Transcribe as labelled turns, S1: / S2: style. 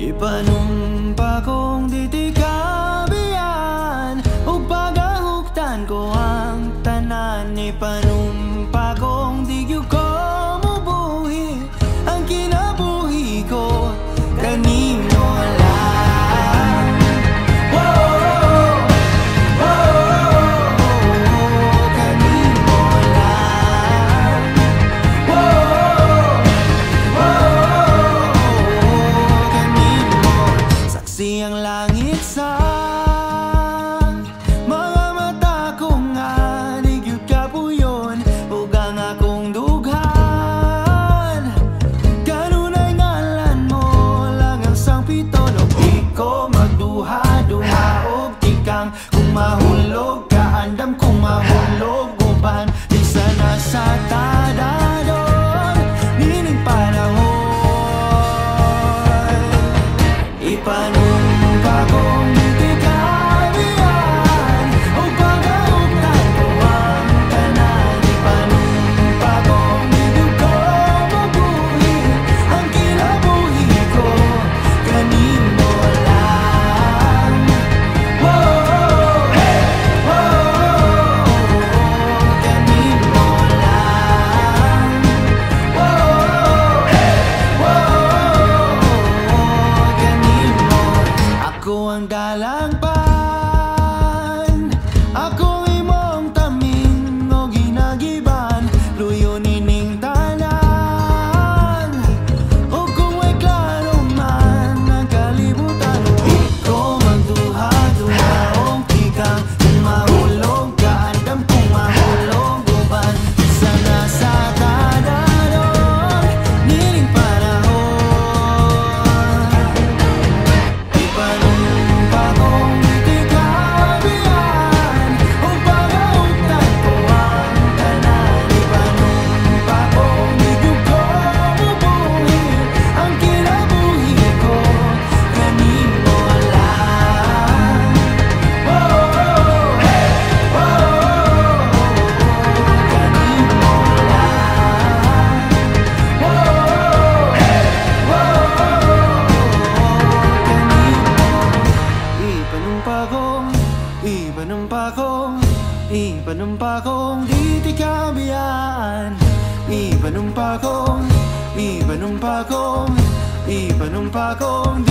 S1: Ipanumpa kong ditikabian ug pagahuktan ko ang tanan. Ipanumpa kong di gyud ko mubuhi ang kinabuhi ko kanimo lang. Kanimo lang. Kanimo saksi ang langit sa mga mata ko nga di gyud kapuyon ug ang akong dughan. Kanunay ngalan mo lang ang sangpiton ug di ko magduha-duha og tikang kung mahulog ka andam kung mahulog uban di sana sa tadadon nining panahon. Ipanumpa kong ditikabian ug pagahuktan ko ang tanan. Ipanumpa kong di gyud ko mabuhi ang kinabuhi ko kanimo lang. Kanimo lang. Kanimo ako ang dalangpan, ako imong tamin o ginagiban, luyo nining tanan. O kung may klaro man ang kalibutan, di ko magduha-duha og tikang kung mahulog ka andam kung mahulog uban di sana sa tadadon nining panahon. Ipanumpa kong ditikabian ug pagahuktan ko ang tanan. Ipanumpa kong di gyud ko mubuhi ang kinabuhi ko kanimo lang. Ipanumpa kong ditikabian. Ipanumpa kong